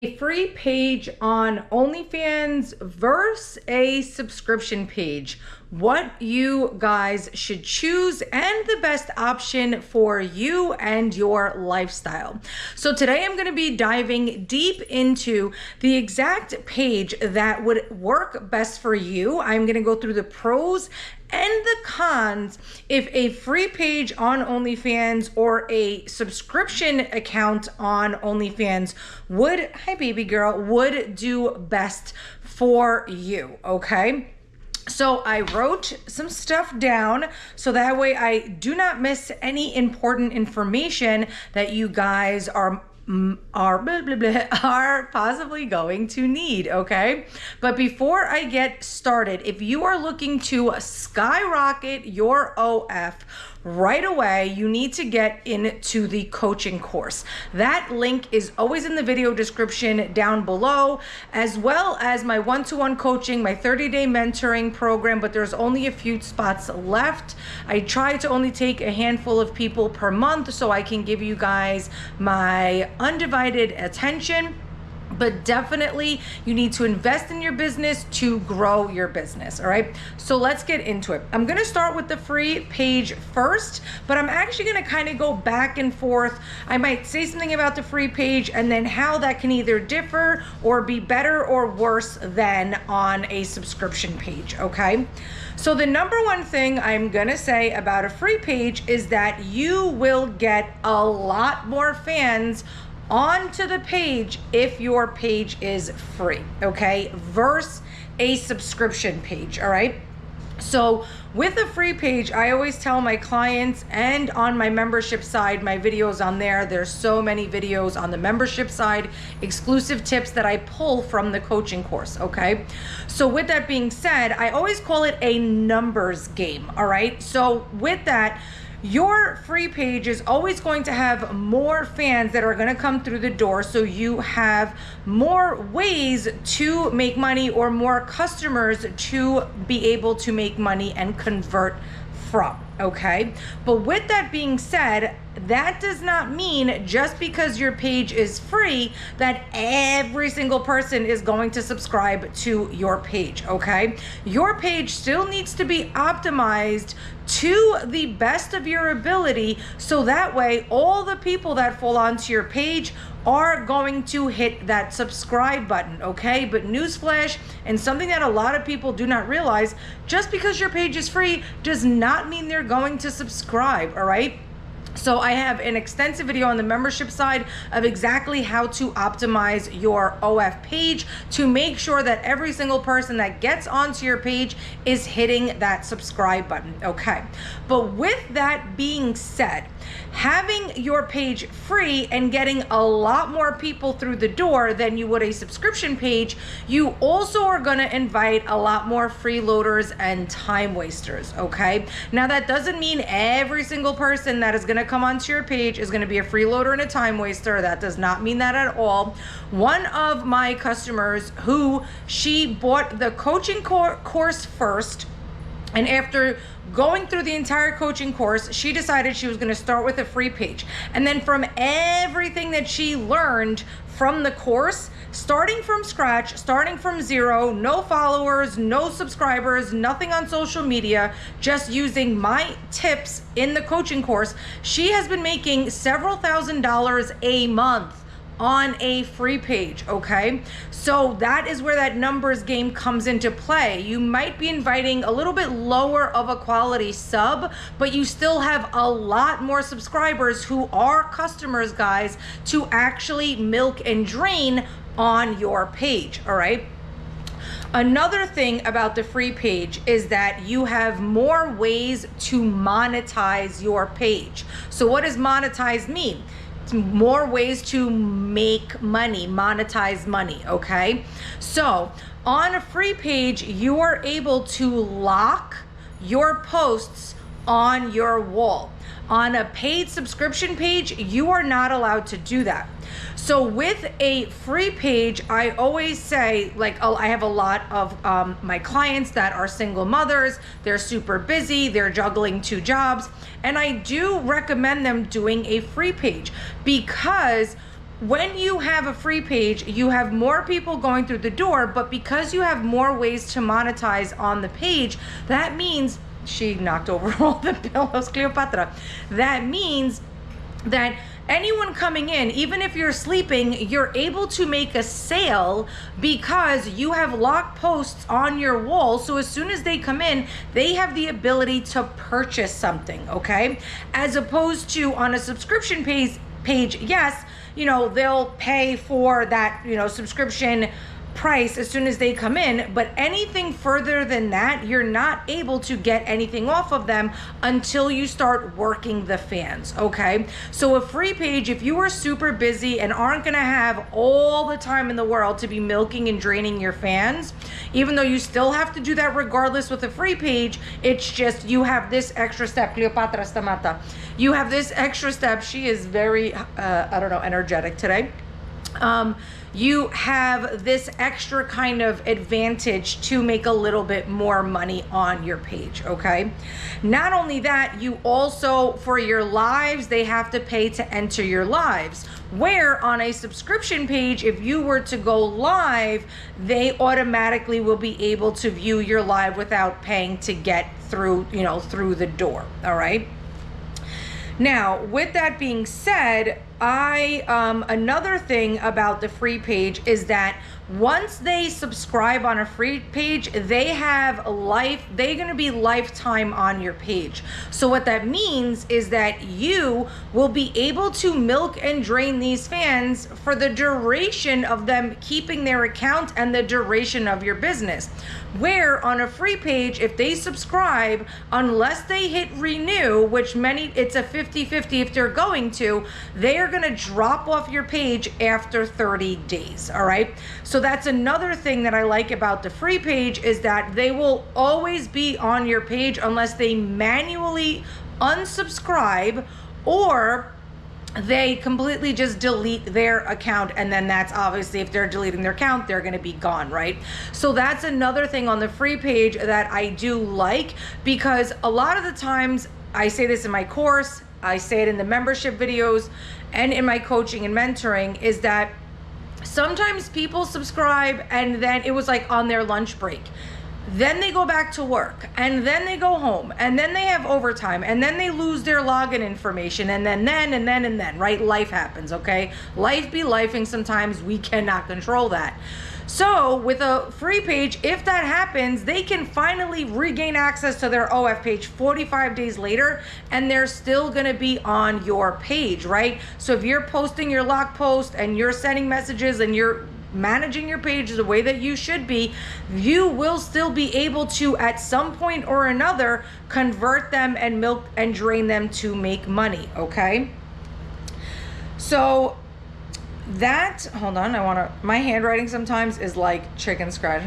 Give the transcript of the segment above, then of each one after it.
A free page on OnlyFans versus a subscription page. What you guys should choose and the best option for you and your lifestyle. So today I'm going to be diving deep into the exact page that would work best for you. I'm going to go through the pros and the cons if a free page on OnlyFans or a subscription account on OnlyFans would, hi baby girl, would do best for you, okay? So I wrote some stuff down so that way I do not miss any important information that you guys are possibly going to need, okay? But before I get started, if you are looking to skyrocket your OF right away, you need to get into the coaching course. That link is always in the video description down below, as well as my one-to-one coaching, my 30-day mentoring program, but there's only a few spots left. I try to only take a handful of people per month so I can give you guys my undivided attention. But definitely you need to invest in your business to grow your business, all right? So let's get into it. I'm gonna start with the free page first, but I'm actually gonna kind of go back and forth. I might say something about the free page and then how that can either differ or be better or worse than on a subscription page, okay? So the number one thing I'm gonna say about a free page is that you will get a lot more fans onto the page if your page is free, okay, versus a subscription page, all right? So with a free page, I always tell my clients, and on my membership side, my videos on there's so many videos on the membership side, exclusive tips that I pull from the coaching course, okay? So with that being said, I always call it a numbers game, all right? So with that, your free page is always going to have more fans that are going to come through the door, so you have more ways to make money or more customers to be able to make money and convert from, okay? But with that being said, that does not mean just because your page is free that every single person is going to subscribe to your page, okay? Your page still needs to be optimized to the best of your ability, so that way all the people that fall onto your page are going to hit that subscribe button, okay? But newsflash, and something that a lot of people do not realize, just because your page is free does not mean they're going to subscribe, all right? So I have an extensive video on the membership side of exactly how to optimize your OF page to make sure that every single person that gets onto your page is hitting that subscribe button, okay? But with that being said, having your page free and getting a lot more people through the door than you would a subscription page, you also are gonna invite a lot more freeloaders and time wasters, okay? Now that doesn't mean every single person that is gonna come onto your page is gonna be a freeloader and a time waster. That does not mean that at all. One of my customers she bought the coaching course first, and after going through the entire coaching course, she decided she was going to start with a free page. And then from everything that she learned from the course, starting from scratch, starting from zero, no followers, no subscribers, nothing on social media, just using my tips in the coaching course, she has been making several $1,000s a month on a free page, okay? So that is where that numbers game comes into play. You might be inviting a little bit lower of a quality sub, but you still have a lot more subscribers who are customers, guys, to actually milk and drain on your page, all right? Another thing about the free page is that you have more ways to monetize your page. So what does monetize mean? More ways to make money, monetize money, okay? So on a free page, you are able to lock your posts on your wall. On a paid subscription page, you are not allowed to do that. So with a free page, I always say, like, I have a lot of my clients that are single mothers, they're super busy, they're juggling 2 jobs, and I do recommend them doing a free page because when you have a free page, you have more people going through the door, but because you have more ways to monetize on the page, that means, she knocked over all the pillows, Cleopatra. That means that anyone coming in, even if you're sleeping, you're able to make a sale because you have locked posts on your wall. So as soon as they come in, they have the ability to purchase something, okay? As opposed to on a subscription page, yes, you know, they'll pay for that, you know, subscription price as soon as they come in, but anything further than that, you're not able to get anything off of them until you start working the fans, okay? So a free page, if you are super busy and aren't gonna have all the time in the world to be milking and draining your fans, even though you still have to do that regardless with a free page, it's just you have this extra step. Cleopatra Stamata. You have this extra step. She is very, I don't know, energetic today. You have this extra kind of advantage to make a little bit more money on your page, okay? Not only that, you also, for your lives, they have to pay to enter your lives. Where on a subscription page, if you were to go live, they automatically will be able to view your live without paying to get through, you know, through the door, all right? Now, with that being said, another thing about the free page is that once they subscribe on a free page, they're going to be lifetime on your page. So what that means is that you will be able to milk and drain these fans for the duration of them keeping their account and the duration of your business. Where on a free page, if they subscribe, unless they hit renew, which it's a 50-50 if they're going to, they are going to drop off your page after 30 days, all right? So that's another thing that I like about the free page is that they will always be on your page unless they manually unsubscribe or they completely just delete their account, and then that's obviously, if they're deleting their account, they're going to be gone, right? So that's another thing on the free page that I do like, because a lot of the times, I say this in my course, I say it in the membership videos and in my coaching and mentoring, is that sometimes people subscribe and then it was like on their lunch break. Then they go back to work, and then they go home, and then they have overtime, and then they lose their login information, and then, right? Life happens, okay? Life be lifing sometimes. We cannot control that. So with a free page, if that happens, they can finally regain access to their OF page 45 days later, and they're still gonna be on your page, right? So if you're posting your lock post and you're sending messages and you're managing your page the way that you should be, you will still be able to, at some point or another, convert them and milk and drain them to make money, okay? So that, hold on, my handwriting sometimes is like chicken scratch.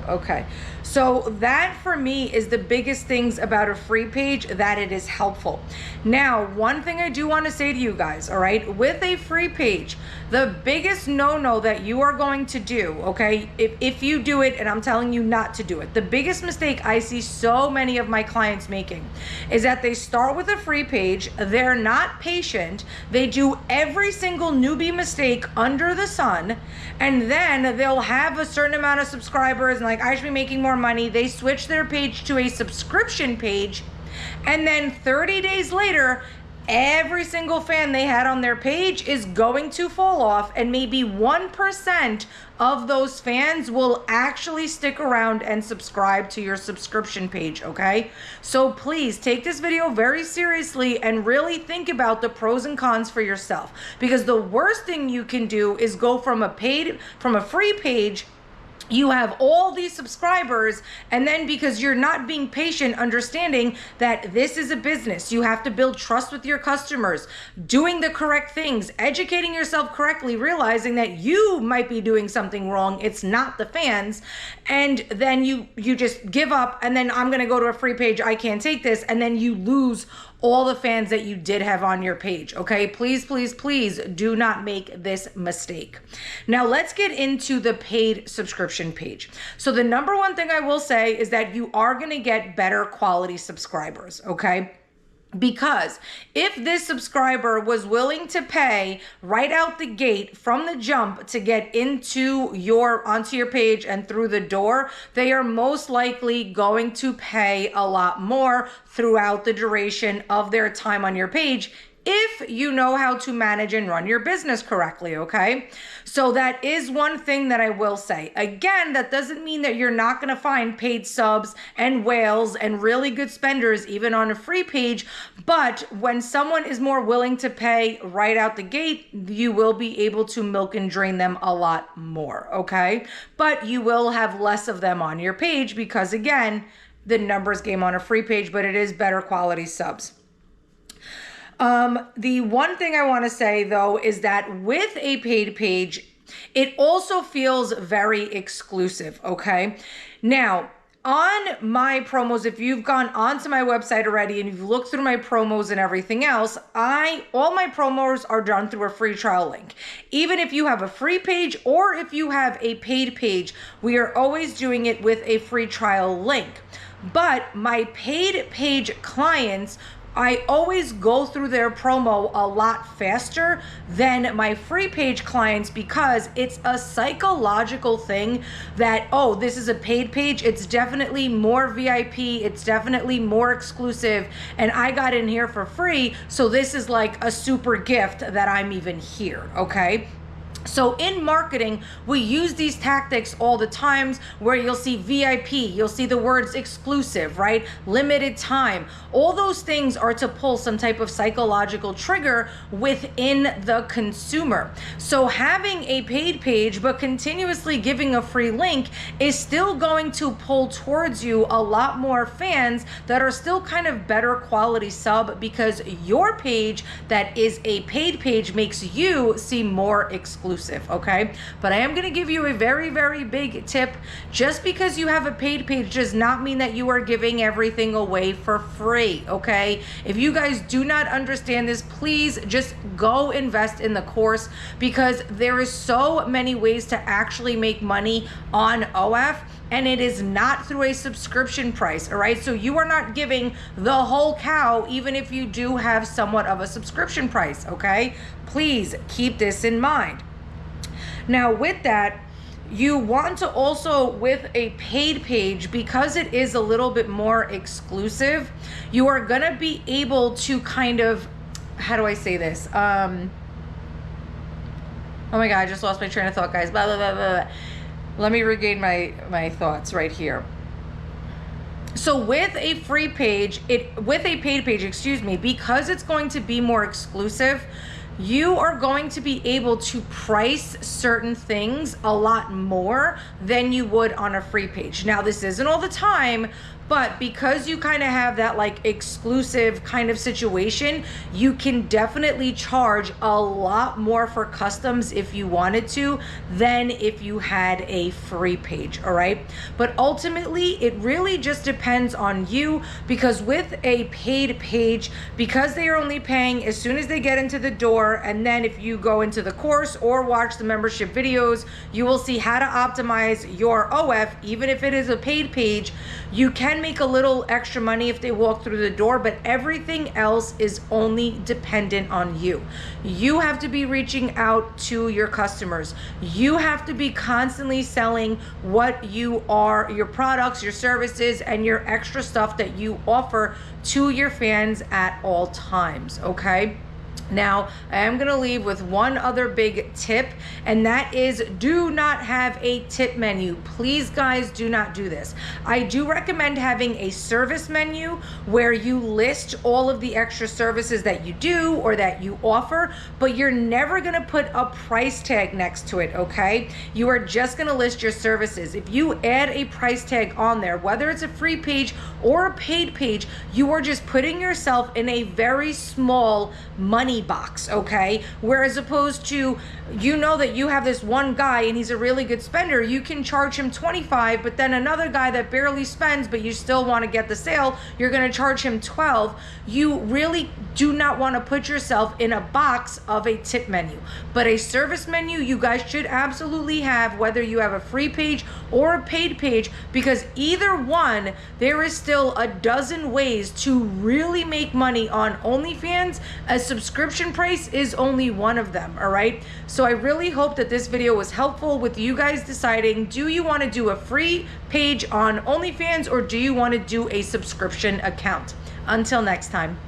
Okay, so that for me is the biggest things about a free page, that it is helpful. Now, one thing I do want to say to you guys, all right, with a free page, the biggest no-no that you are going to do, okay, if you do it, and I'm telling you not to do it, the biggest mistake I see so many of my clients making is that they start with a free page, they're not patient, they do every single newbie mistake under the sun, and then they'll have a certain amount of subscribers and like, I should be making more money. They switch their page to a subscription page, and then 30 days later, every single fan they had on their page is going to fall off, and maybe 1% of those fans will actually stick around and subscribe to your subscription page, okay? So please take this video very seriously and really think about the pros and cons for yourself, because the worst thing you can do is go from a free page, you have all these subscribers, and then because you're not being patient, understanding that this is a business, you have to build trust with your customers, doing the correct things, educating yourself correctly, realizing that you might be doing something wrong, it's not the fans, and then you just give up, and then I'm gonna go to a free page, I can't take this, and then you lose all the fans that you did have on your page, okay? Please, please, please do not make this mistake. Now let's get into the paid subscription page. So the number one thing I will say is that you are gonna get better quality subscribers, okay? Because if this subscriber was willing to pay right out the gate from the jump to get onto your page and through the door, they are most likely going to pay a lot more throughout the duration of their time on your page, if you know how to manage and run your business correctly, okay? So that is one thing that I will say. Again, that doesn't mean that you're not gonna find paid subs and whales and really good spenders even on a free page, but when someone is more willing to pay right out the gate, you will be able to milk and drain them a lot more, okay? But you will have less of them on your page because, again, the numbers game on a free page, but it is better quality subs. The one thing I want to say though is that with a paid page, it also feels very exclusive, okay? Now, on my promos, if you've gone onto my website already and you've looked through my promos and everything else, all my promos are done through a free trial link. Even if you have a free page or if you have a paid page, we are always doing it with a free trial link. But my paid page clients, I always go through their promo a lot faster than my free page clients because it's a psychological thing that, oh, this is a paid page. It's definitely more VIP. It's definitely more exclusive. And I got in here for free. So this is like a super gift that I'm even here, okay? So in marketing, we use these tactics all the times where you'll see VIP, you'll see the words exclusive, right? Limited time. All those things are to pull some type of psychological trigger within the consumer. So having a paid page but continuously giving a free link is still going to pull towards you a lot more fans that are still kind of better quality sub because your page that is a paid page makes you seem more exclusive. Okay, but I am going to give you a very, very big tip. Just because you have a paid page does not mean that you are giving everything away for free. Okay, if you guys do not understand this, please just go invest in the course because there is so many ways to actually make money on OF. And it is not through a subscription price, all right? So you are not giving the whole cow, even if you do have somewhat of a subscription price, okay? Please keep this in mind. Now with that, you want to also, with a paid page, because it is a little bit more exclusive, you are gonna be able to kind of, how do I say this? Oh my God, I just lost my train of thought, guys. Blah, blah, blah, blah. Let me regain my thoughts right here. So with a free page, with a paid page, excuse me, because it's going to be more exclusive, you are going to be able to price certain things a lot more than you would on a free page. Now, this isn't all the time, but because you kind of have that like exclusive kind of situation, you can definitely charge a lot more for customs if you wanted to than if you had a free page, all right? But ultimately, it really just depends on you because with a paid page, because they are only paying as soon as they get into the door, and then if you go into the course or watch the membership videos, you will see how to optimize your OF. Even if it is a paid page, you can make a little extra money if they walk through the door, but everything else is only dependent on you. You have to be reaching out to your customers. You have to be constantly selling what you are, your products, your services, and your extra stuff that you offer to your fans at all times, okay? Now, I am going to leave with one other big tip, and that is do not have a tip menu. Please, guys, do not do this. I do recommend having a service menu where you list all of the extra services that you do or that you offer, but you're never going to put a price tag next to it, okay? You are just going to list your services. If you add a price tag on there, whether it's a free page or a paid page, you are just putting yourself in a very small money box, okay? Whereas opposed to, you know that you have this one guy and he's a really good spender, you can charge him 25, but then another guy that barely spends, but you still want to get the sale, you're going to charge him 12. You really do not want to put yourself in a box of a tip menu. But a service menu you guys should absolutely have, whether you have a free page or a paid page, because either one, there is still a dozen ways to really make money on OnlyFans. A subscription price is only one of them, all right? So I really hope that this video was helpful with you guys deciding, do you want to do a free page on OnlyFans or do you want to do a subscription account? Until next time.